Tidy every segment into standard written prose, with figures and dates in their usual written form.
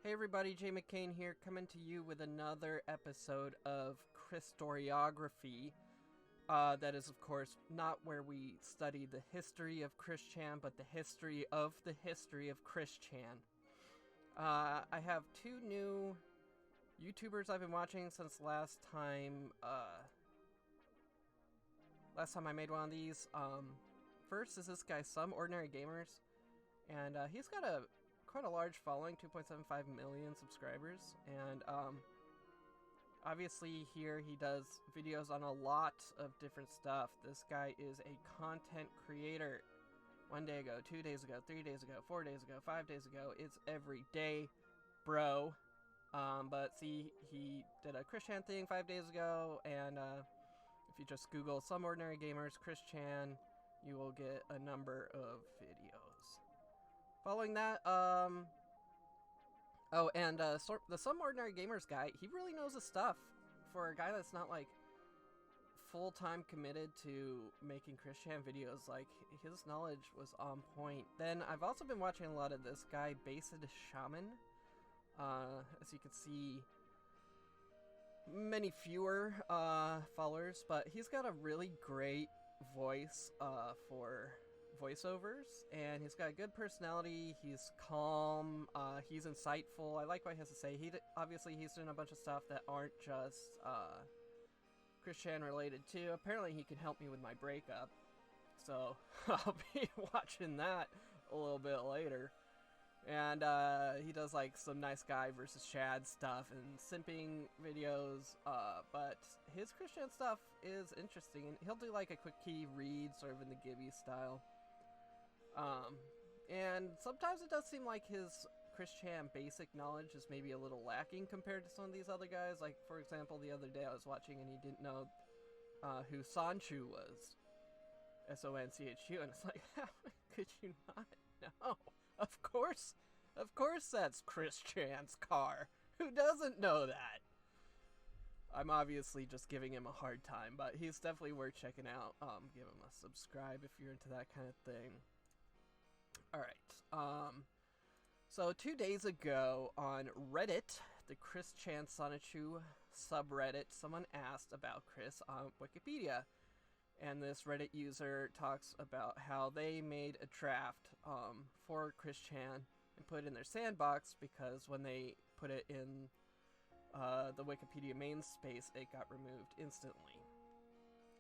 Hey everybody, Jay McCain here, coming to you with another episode of Christoreography. That is, of course, not where we study the history of Christian, but the history of Christian. I have two new YouTubers I've been watching since last time I made one of these. First is this guy, SomeOrdinaryGamers, and he's got quite a large following, 2.75 million subscribers, and obviously here he does videos on a lot of different stuff. This guy is a content creator. 1 day ago, 2 days ago, 3 days ago, 4 days ago, 5 days ago, it's every day, bro. But see, he did a Christian thing 5 days ago, and if you just Google SomeOrdinaryGamers Christian, you will get a number of videos. Following that, the SomeOrdinaryGamers guy, he really knows his stuff. For a guy that's not, like, full-time committed to making Christian videos, like, his knowledge was on point. Then, I've also been watching a lot of this guy, BasedShaman. As you can see, many fewer, followers, but he's got a really great voice, for voiceovers, and he's got a good personality. He's calm, he's insightful. I like what he has to say. Obviously he's doing a bunch of stuff that aren't just Christian related too. Apparently he can help me with my breakup, so I'll be watching that a little bit later. And he does like some nice guy versus Chad stuff and simping videos, but his Christian stuff is interesting, and he'll do like a quick key read, sort of in the Gibby style. And sometimes it does seem like his Christian basic knowledge is maybe a little lacking compared to some of these other guys. Like, for example, the other day I was watching and he didn't know who Sanchu was. S-O-N-C-H-U, and it's like, how could you not know? Of course that's Christian's car. Who doesn't know that? I'm obviously just giving him a hard time, but he's definitely worth checking out. Give him a subscribe if you're into that kind of thing. Alright, so 2 days ago on Reddit, the Christian Sonichu subreddit, someone asked about Chris on Wikipedia. And this Reddit user talks about how they made a draft for Christian and put it in their sandbox because when they put it in the Wikipedia main space, it got removed instantly.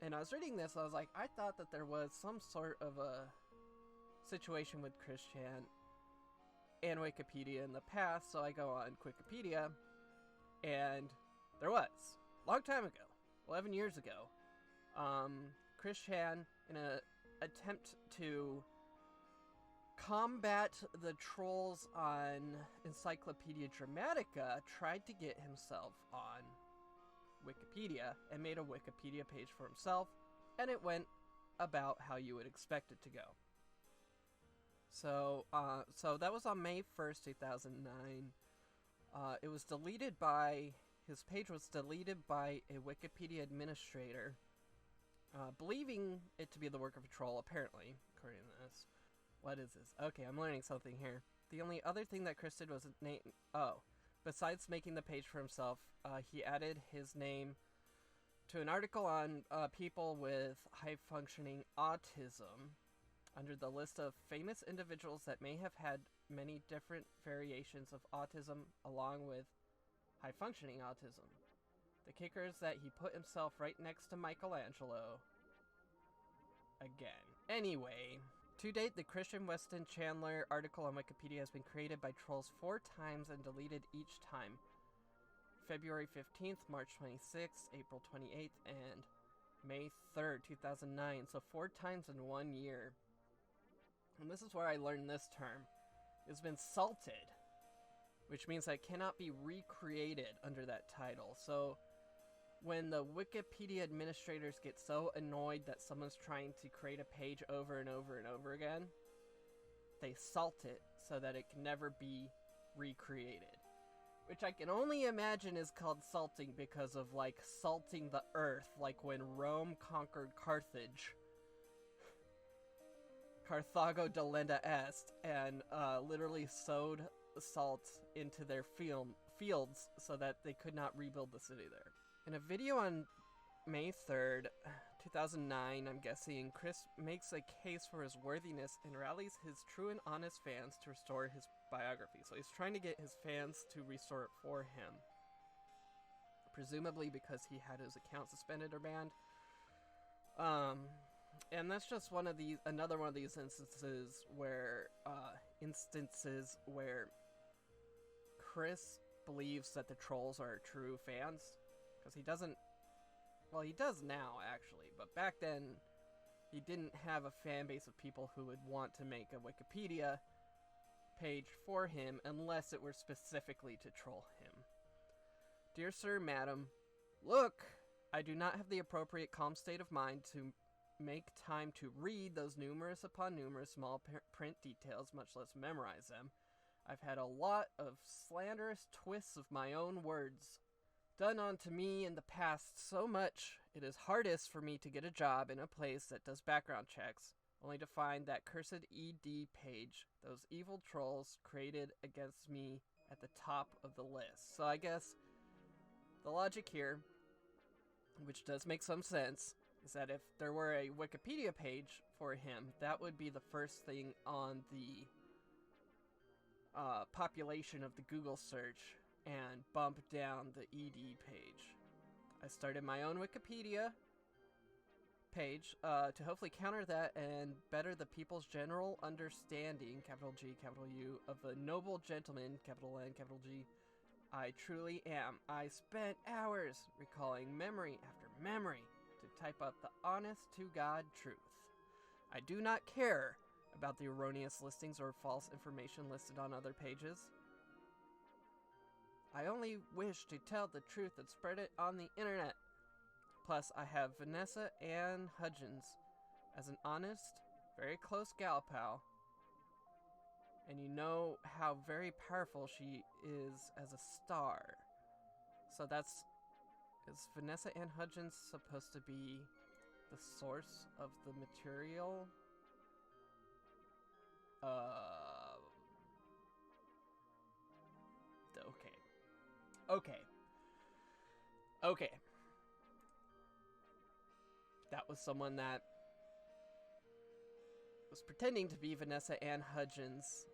And I was reading this, I was like, I thought that there was some sort of a situation with Christian and Wikipedia in the past, so I go on Wikipedia, and there was. Long time ago, 11 years ago, Christian, in an attempt to combat the trolls on Encyclopedia Dramatica, tried to get himself on Wikipedia and made a Wikipedia page for himself, and it went about how you would expect it to go. So that was on May 1st, 2009. It was deleted by, his page was deleted by a Wikipedia administrator, believing it to be the work of a troll, apparently, according to this. What is this? Okay, I'm learning something here. The only other thing that Chris did was besides making the page for himself, he added his name to an article on people with high-functioning autism, under the list of famous individuals that may have had many different variations of autism along with high-functioning autism. The kicker is that he put himself right next to Michelangelo. Again. Anyway, to date, the Christian Weston Chandler article on Wikipedia has been created by trolls 4 times and deleted each time. February 15th, March 26th, April 28th, and May 3rd, 2009. So 4 times in 1 year. And this is where I learned this term. It's been salted, which means that it cannot be recreated under that title. So when the Wikipedia administrators get so annoyed that someone's trying to create a page over and over and over again, they salt it so that it can never be recreated. Which I can only imagine is called salting because of, like, salting the earth, like when Rome conquered Carthage. Carthago delenda est, and literally sowed assault into their fields so that they could not rebuild the city there. In a video on May 3rd, 2009, I'm guessing, Chris makes a case for his worthiness and rallies his true and honest fans to restore his biography. So he's trying to get his fans to restore it for him. Presumably because he had his account suspended or banned. And that's just another one of these instances where Chris believes that the trolls are true fans. Because he doesn't, well, he does now, actually, but back then, he didn't have a fan base of people who would want to make a Wikipedia page for him unless it were specifically to troll him. Dear Sir, Madam, look, I do not have the appropriate calm state of mind to make time to read those numerous upon numerous small print details, much less memorize them. I've had a lot of slanderous twists of my own words done onto me in the past so much, it is hardest for me to get a job in a place that does background checks, only to find that cursed ED page, those evil trolls created against me at the top of the list. So I guess the logic here, which does make some sense, is that if there were a Wikipedia page for him, that would be the first thing on the population of the Google search and bump down the ED page. I started my own Wikipedia page to hopefully counter that and better the people's general understanding, capital G, capital U, of the noble gentleman, capital N, capital G, I truly am. I spent hours recalling memory after memory to type up the honest-to-God truth. I do not care about the erroneous listings or false information listed on other pages. I only wish to tell the truth and spread it on the internet. Plus, I have Vanessa Ann Hudgens as an honest, very close gal pal. And you know how very powerful she is as a star. So is Vanessa Ann Hudgens supposed to be the source of the material? Okay. That was someone that was pretending to be Vanessa Ann Hudgens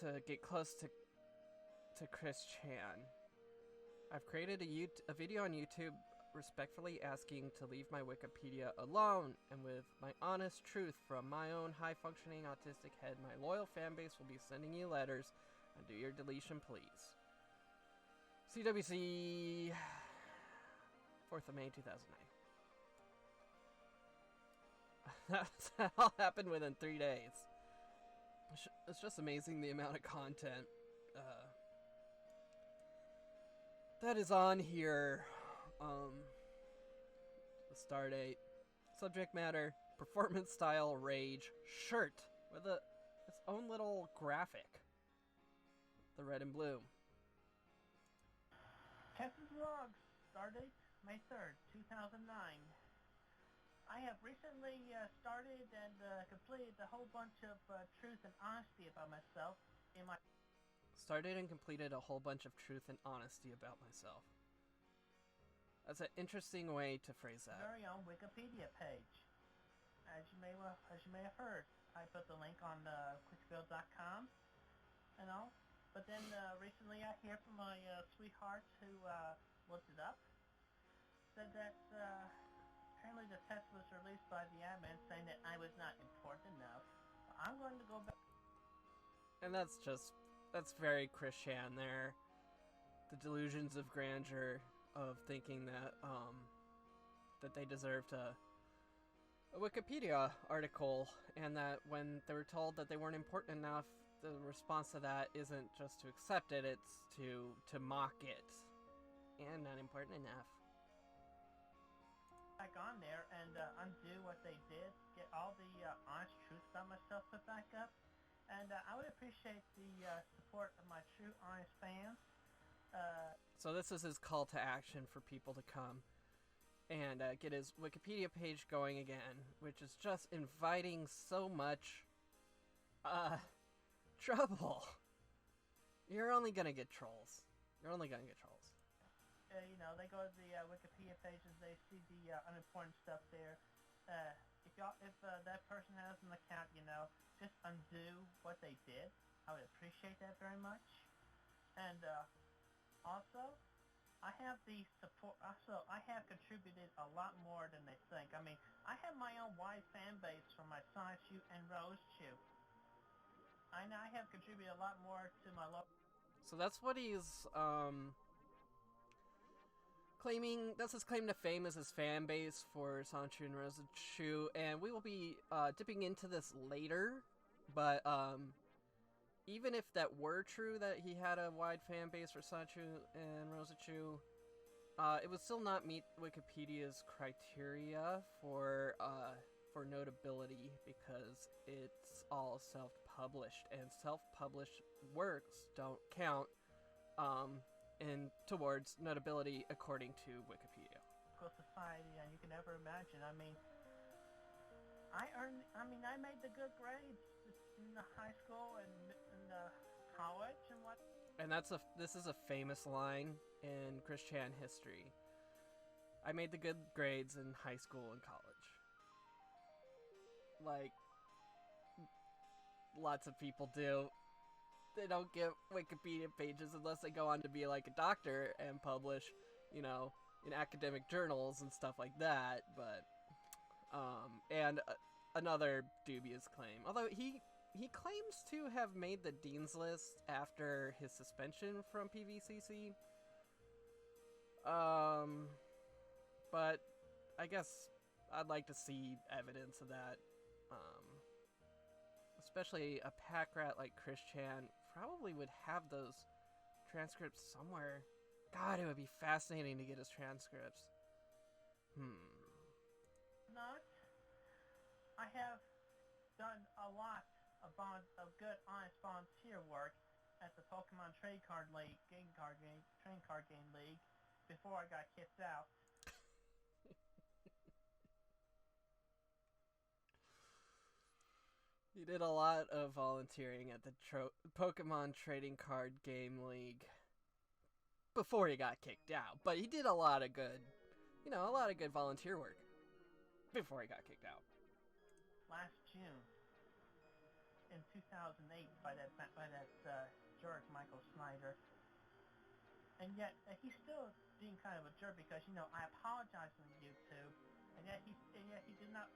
to get close to Chris Chan. I've created a video on YouTube respectfully asking to leave my Wikipedia alone, and with my honest truth from my own high-functioning autistic head, my loyal fan base will be sending you letters and do your deletion, please. CWC, 4th of May, 2009. That all happened within 3 days. It's just amazing the amount of content that is on here. The star date, subject matter, performance style, rage, shirt with its own little graphic. The red and blue. Captain's Log, stardate May 3rd, 2009. I have recently started and completed a whole bunch of truth and honesty about myself in my... Started and completed a whole bunch of truth and honesty about myself. That's an interesting way to phrase that. Very own Wikipedia page. As you may have heard, I put the link on quickbuild.com and all. But then recently I hear from my sweethearts who looked it up, said that apparently the test was released by the admin saying that I was not important enough. I'm going to go back. And that's very Chris Chan there. The delusions of grandeur of thinking that that they deserved a Wikipedia article, and that when they were told that they weren't important enough, the response to that isn't just to accept it, it's to mock it. And not important enough. Back on there and undo what they did, get all the honest truth about myself put back up, and I would appreciate the support of my true honest fans. So this is his call to action for people to come and get his Wikipedia page going again, which is just inviting so much trouble. You're only gonna get trolls. You're only gonna get trolls. You know, they go to the Wikipedia pages, they see the unimportant stuff there. If that person has an account, you know, just undo what they did. I would appreciate that very much. And also, I have the support. Also, I have contributed a lot more than they think. I mean, I have my own wide fan base for my Sonic Shoe and Rose Shoe. I have contributed a lot more to my local. So that's what he's claiming. That's his claim to fame, is his fan base for Sanchu and Rosachu, and we will be dipping into this later. But even if that were true, that he had a wide fan base for Sanchu and Rosachu, it would still not meet Wikipedia's criteria for notability, because it's all self-published, and self-published works don't count in towards notability according to Wikipedia. Society, and you can never imagine. I mean, I made the good grades in the high school and in the college and what. And this is a famous line in Chris Chan history. I made the good grades in high school and college. Like, lots of people do. They don't get Wikipedia pages unless they go on to be like a doctor and publish, you know, in academic journals and stuff like that. But, another dubious claim. Although he claims to have made the Dean's List after his suspension from PVCC. But I guess I'd like to see evidence of that. Especially a pack rat like Chris Chan probably would have those transcripts somewhere. God, it would be fascinating to get his transcripts. Not. I have done a lot of good, honest volunteer work at the Pokemon Trading Card Game League before I got kicked out. You did a lot of volunteering at the Pokemon Trading Card Game League before he got kicked out, but he did a lot of good, a lot of good volunteer work before he got kicked out. Last June, in 2008, by that jerk Michael Snyder, and yet he's still being kind of a jerk because I apologized on YouTube, and yet he did not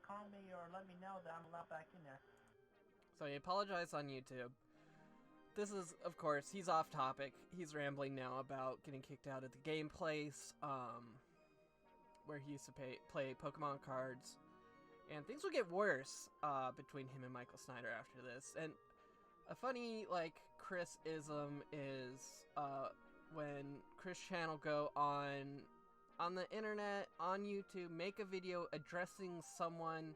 call me or let me know that I'm allowed back in there. So he apologized on YouTube. This is, of course, he's off topic. He's rambling now about getting kicked out at the game place, where he used to play Pokemon cards. And things will get worse between him and Michael Snyder after this. And a funny, Chris-ism is when Chris Chan will go on the internet, on YouTube, make a video addressing someone,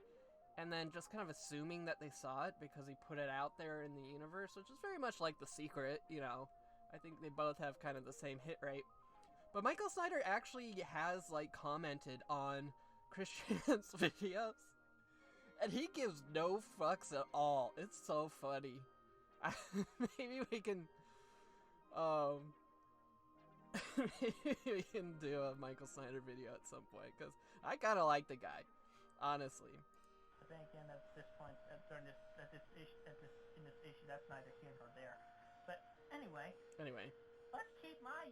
and then just kind of assuming that they saw it because he put it out there in the universe, which is very much like The Secret, I think they both have kind of the same hit rate. But Michael Snyder actually has, commented on Chris Chan's videos, and he gives no fucks at all. It's so funny. Maybe we can, maybe we can do a Michael Snyder video at some point, because I kind of like the guy, honestly. But then again, at this point, in this issue, that's neither here nor there. But anyway, let's keep my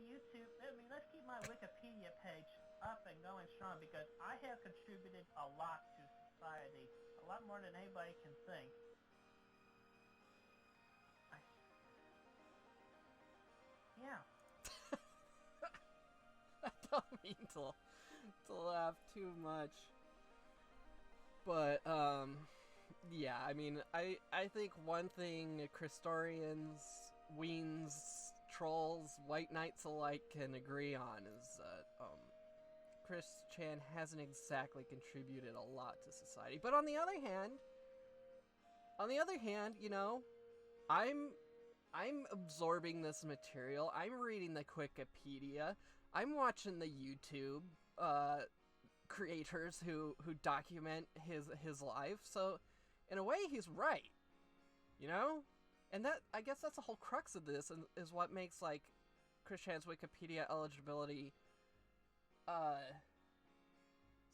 Wikipedia page up and going strong, because I have contributed a lot to society, a lot more than anybody can think. Yeah. I don't mean to laugh too much. But, yeah, I mean, I think one thing Christorians, Weens, Trolls, White Knights alike can agree on is that, Chris Chan hasn't exactly contributed a lot to society. But on the other hand, I'm absorbing this material, I'm reading the Wikipedia, I'm watching the YouTube, creators who document his life, so in a way he's right, And that, I guess that's the whole crux of this, and is what makes, like, Chris Chan's Wikipedia eligibility,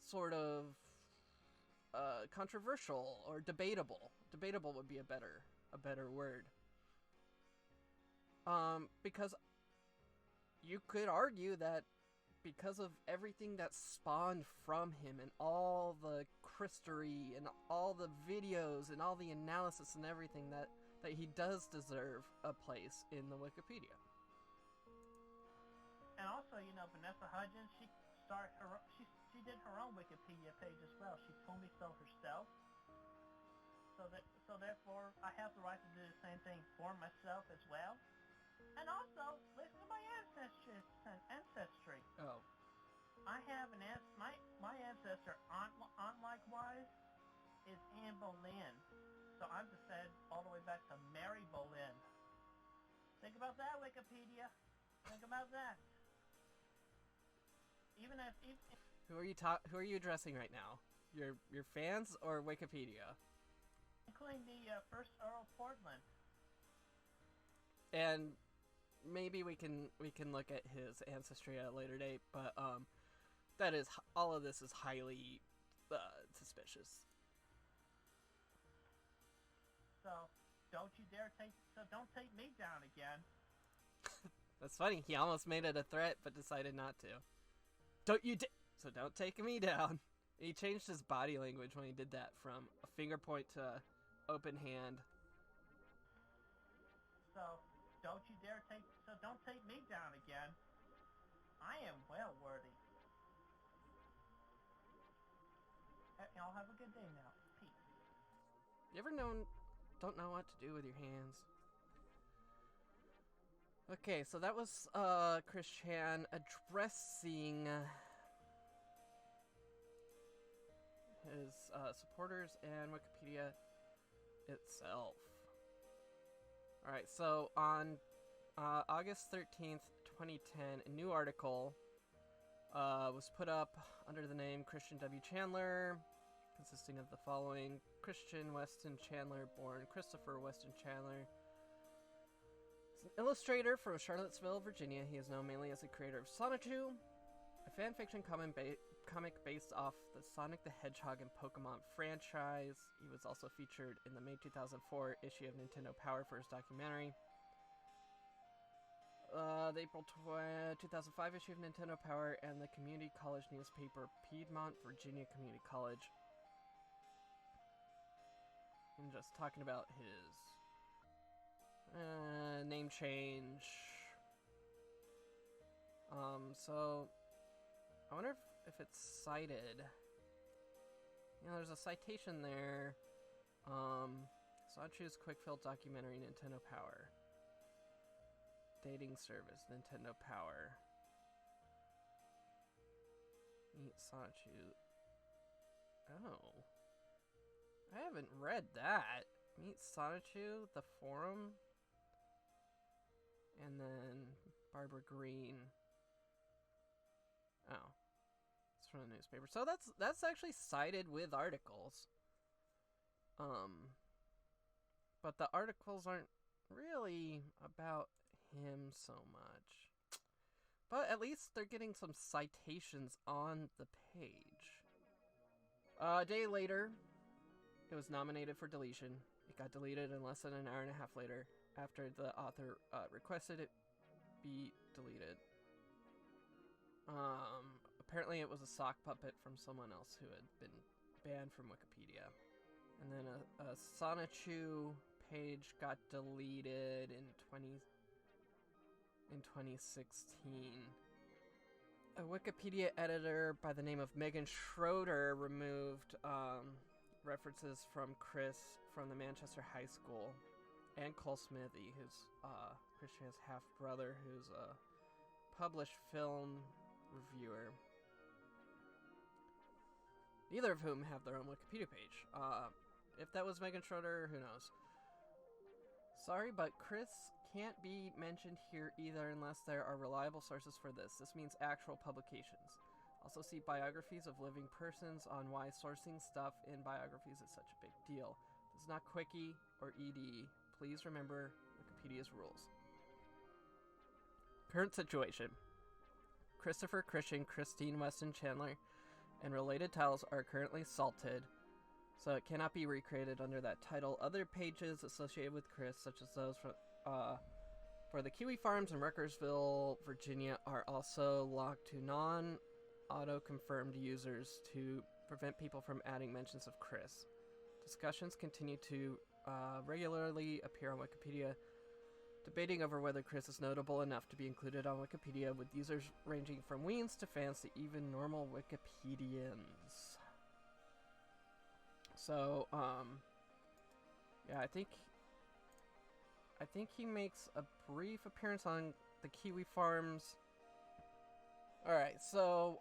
sort of, controversial or debatable. Debatable would be a better word. Because you could argue that because of everything that spawned from him and all the Christory and all the videos and all the analysis and everything, that he does deserve a place in the Wikipedia. And also, you know, Vanessa Hudgens, she did her own Wikipedia page as well. She told me so herself. So therefore, I have the right to do the same thing for myself as well. And also, listen to my ancestry. Oh. I have my ancestor on likewise is Anne Boleyn. So I'm descended all the way back to Mary Boleyn. Think about that, Wikipedia. Think about that. Who are you addressing right now? Your fans or Wikipedia? Including the first Earl of Portland. And maybe we can look at his ancestry at a later date, but that is, all of this is highly suspicious. So don't take me down again. That's funny. He almost made it a threat, but decided not to. So don't take me down. He changed his body language when he did that from a finger point to open hand. So don't take me down again. I am well worthy. Y'all have a good day now. Peace. You ever don't know what to do with your hands? Okay, so that was Chris Chan addressing his supporters and Wikipedia itself. Alright, so on August 13th, 2010, a new article was put up under the name Christian W. Chandler, consisting of the following: Christian Weston Chandler, born Christopher Weston Chandler. He's an illustrator from Charlottesville, Virginia. He is known mainly as the creator of Sonichu, a fanfiction comic based off the Sonic the Hedgehog and Pokemon franchise. He was also featured in the May 2004 issue of Nintendo Power for his documentary. The April 2005 issue of Nintendo Power, and the community college newspaper Piedmont, Virginia Community College. And just talking about his name change. So I wonder if it's cited. You know, there's a citation there. Sanchu's quick fill documentary, Nintendo Power. Dating service, Nintendo Power. Meet Sanchu. Oh. I haven't read that. Meet Sonichu, the forum. And then Barbara Green. Oh. It's from the newspaper. So that's actually cited with articles. But the articles aren't really about him so much. But at least they're getting some citations on the page. A day later, it was nominated for deletion. It got deleted in less than an hour and a half later, after the author requested it be deleted. Apparently it was a sock puppet from someone else who had been banned from Wikipedia. And then a Sonichu page got deleted in 2016. A Wikipedia editor by the name of Megan Schroeder removed references from Chris from the Manchester High School, and Cole Smithy, who's Christian's half-brother, who's a published film reviewer. Neither of whom have their own Wikipedia page. If that was Megan Schroeder, who knows? Sorry, but Chris can't be mentioned here either unless there are reliable sources for this. This means actual publications. Also see biographies of living persons on why sourcing stuff in biographies is such a big deal. This is not Quickie or ED. please remember Wikipedia's rules. Current situation. Christopher, Christian, Christine, Weston, Chandler, and related titles are currently salted, so it cannot be recreated under that title. Other pages associated with Chris, such as those for the Kiwi Farms in Ruckersville, Virginia, are also locked to non-auto-confirmed users to prevent people from adding mentions of Chris. Discussions continue to regularly appear on Wikipedia, debating over whether Chris is notable enough to be included on Wikipedia, with users ranging from weens to fans to even normal Wikipedians. So, yeah, I think he makes a brief appearance on the Kiwi Farms. Alright, so,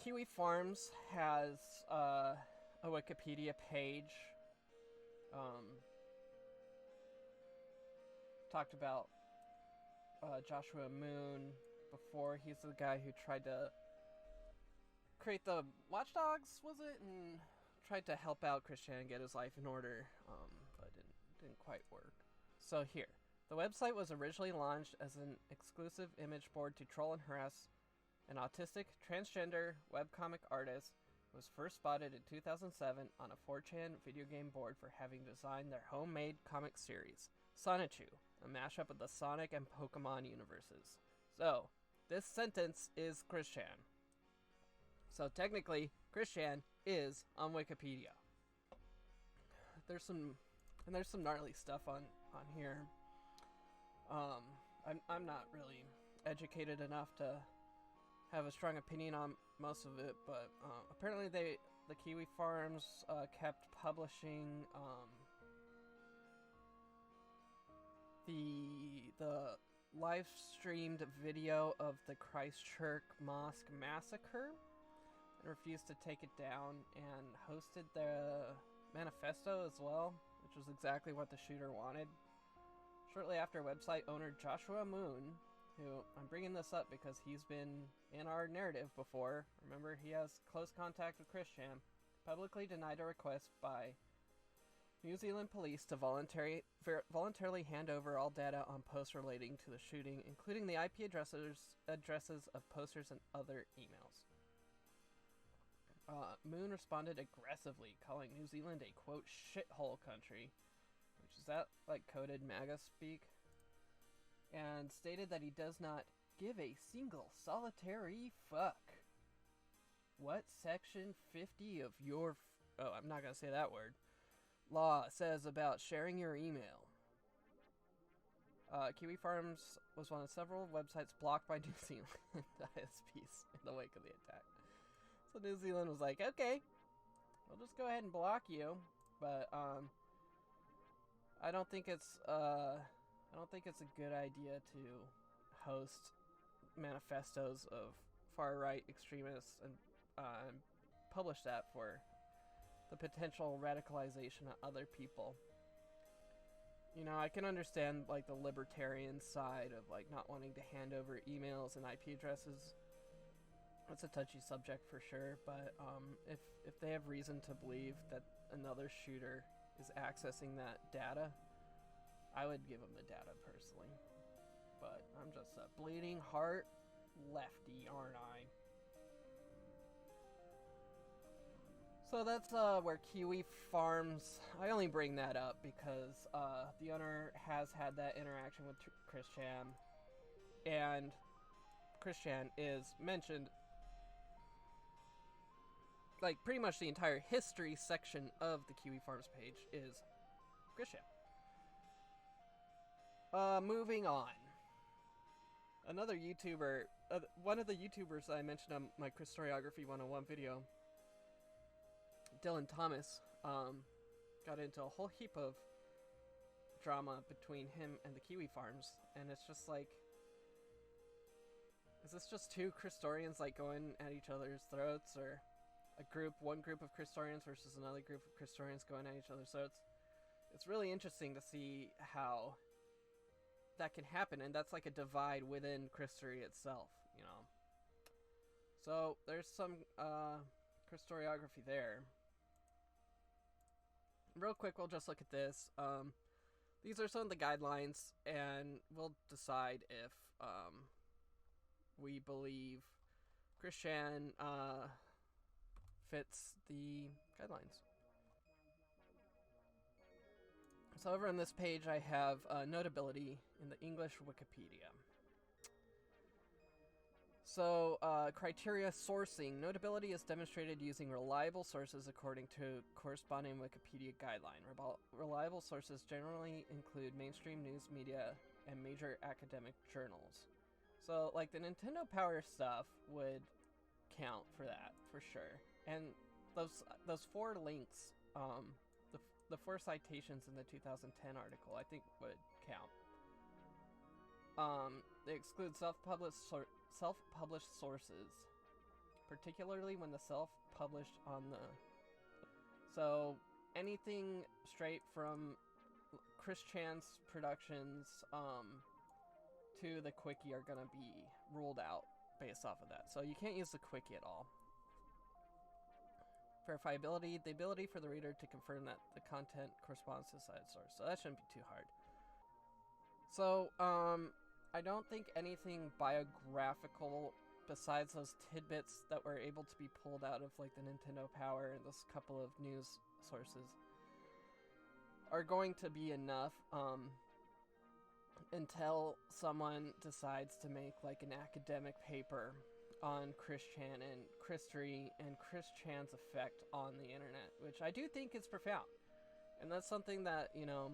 Kiwi Farms has, a Wikipedia page. Talked about, Joshua Moon before. He's the guy who tried to create the Watchdogs, was it? And tried to help out Christian and get his life in order, but didn't quite work. So here, the website was originally launched as an exclusive image board to troll and harass an autistic, transgender webcomic artist who was first spotted in 2007 on a 4chan video game board for having designed their homemade comic series, Sonichu, a mashup of the Sonic and Pokemon universes. So, this sentence is Christian. So technically, Christian is on Wikipedia. There's some gnarly stuff on here. I'm not really educated enough to have a strong opinion on most of it, but apparently the Kiwi Farms kept publishing the live streamed video of the Christchurch Mosque massacre and refused to take it down, and hosted the manifesto as well, which was exactly what the shooter wanted. Shortly after, website owner Joshua Moon, who, I'm bringing this up because he's been in our narrative before, remember he has close contact with Christian, publicly denied a request by New Zealand police to voluntarily hand over all data on posts relating to the shooting, including the IP addresses of posters and other emails. Moon responded aggressively, calling New Zealand a, quote, shithole country, which is that, like, coded MAGA speak, and stated that he does not give a single solitary fuck what Section 50 of your, I'm not gonna say that word, law says about sharing your email. Kiwi Farms was one of several websites blocked by New Zealand ISPs in the wake of the attack. So New Zealand was like, okay, we'll just go ahead and block you, but I don't think it's a good idea to host manifestos of far-right extremists and publish that for the potential radicalization of other people. You know, I can understand, like, the libertarian side of, like, not wanting to hand over emails and IP addresses. It's a touchy subject for sure, but if they have reason to believe that another shooter is accessing that data, I would give them the data personally. But I'm just a bleeding heart lefty, aren't I? So that's where Kiwi Farms, I only bring that up because the owner has had that interaction with Christian, and Christian is mentioned, like, pretty much the entire history section of the Kiwi Farms page is Christian. Moving on. Another YouTuber, one of the YouTubers I mentioned on my Christoreography 101 video, Dylan Thomas, got into a whole heap of drama between him and the Kiwi Farms, and it's just like, is this just two Christorians, like, going at each other's throats, or one group of Christorians versus another group of Christorians going at each other's throats? It's really interesting to see how that can happen, and that's like a divide within Christory itself, you know. So there's some Christoreography there. Real quick, we'll just look at this. these are some of the guidelines, and we'll decide if we believe Christian fits the guidelines. So over on this page, I have notability in the English Wikipedia. So, criteria sourcing. Notability is demonstrated using reliable sources according to corresponding Wikipedia guideline. Reliable sources generally include mainstream news media and major academic journals. So, like, the Nintendo Power stuff would count for that, for sure. And those 4 links, the 4 citations in the 2010 article, I think would count. They exclude self-published sources, particularly when the self-published on the... So, anything straight from Chris Chan's productions to the Quickie are going to be ruled out based off of that. So you can't use the Quickie at all. Verifiability, the ability for the reader to confirm that the content corresponds to the cited source. So that shouldn't be too hard. So, I don't think anything biographical besides those tidbits that were able to be pulled out of like the Nintendo Power and those couple of news sources are going to be enough until someone decides to make like an academic paper on Chris Chan and Christory and Chris Chan's effect on the internet, which I do think is profound. And that's something that, you know,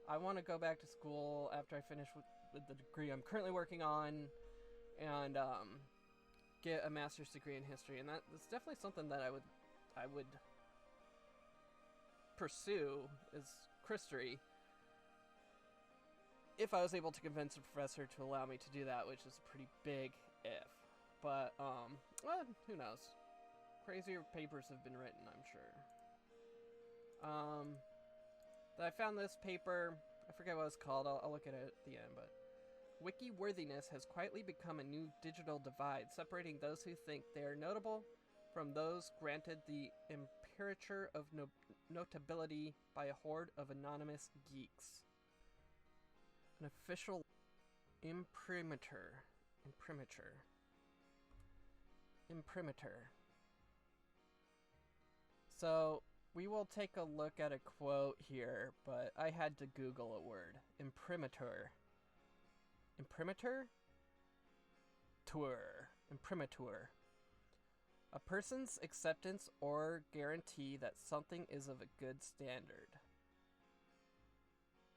I want to go back to school after I finish with the degree I'm currently working on and get a master's degree in history. And that's definitely something that I would pursue is Christory if I was able to convince a professor to allow me to do that, which is a pretty big if. But, well, who knows? Crazier papers have been written, I'm sure. I found this paper, I forget what it's called, I'll look at it at the end, but wiki worthiness has quietly become a new digital divide, separating those who think they are notable from those granted the imperature of notability by a horde of anonymous geeks. An official imprimatur. So, we will take a look at a quote here, but I had to Google a word. Imprimatur. Imprimatur? Imprimatur. A person's acceptance or guarantee that something is of a good standard.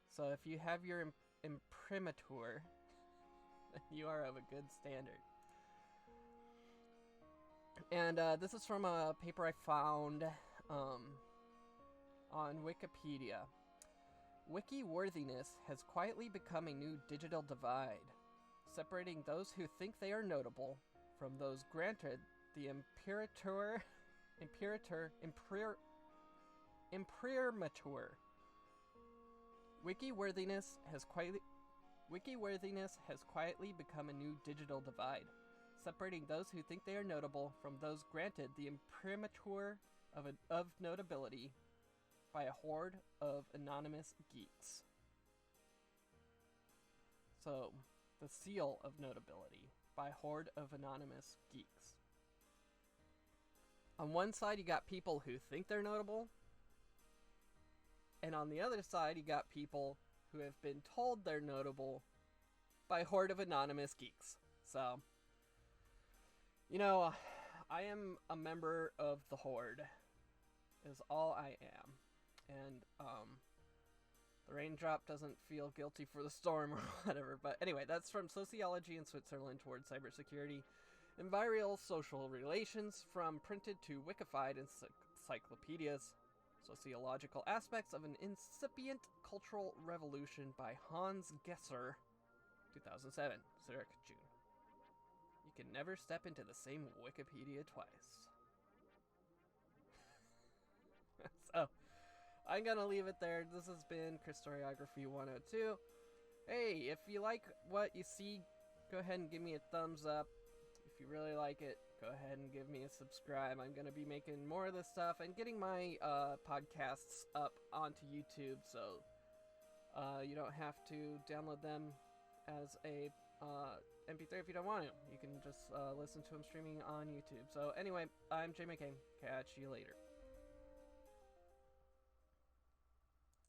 So if you have your imprimatur, you are of a good standard. And this is from a paper I found on Wikipedia. Wiki worthiness has quietly become a new digital divide, separating those who think they are notable from those granted the imprimatur. Wiki worthiness has quietly become a new digital divide, separating those who think they are notable from those granted the imprimatur of notability by a horde of anonymous geeks. So, the seal of notability by a horde of anonymous geeks. On one side, you got people who think they're notable, and on the other side, you got people who have been told they're notable by a horde of anonymous geeks. So, you know, I am a member of the horde, is all I am. And, the raindrop doesn't feel guilty for the storm or whatever. But anyway, that's from Sociology in Switzerland Towards Cybersecurity. Environmental Social Relations, from printed to wikified encyclopedias. Sociological Aspects of an Incipient Cultural Revolution by Hans Gesser, 2007, Zurich, June. You can never step into the same Wikipedia twice. So, I'm gonna leave it there. This has been Christoreography 102. Hey, if you like what you see, go ahead and give me a thumbs up. If you really like it, go ahead and give me a subscribe. I'm gonna be making more of this stuff and getting my podcasts up onto YouTube, so You don't have to download them as a MP3 if you don't want to. You can just listen to them streaming on YouTube. So anyway, I'm Jay McCain. Catch you later.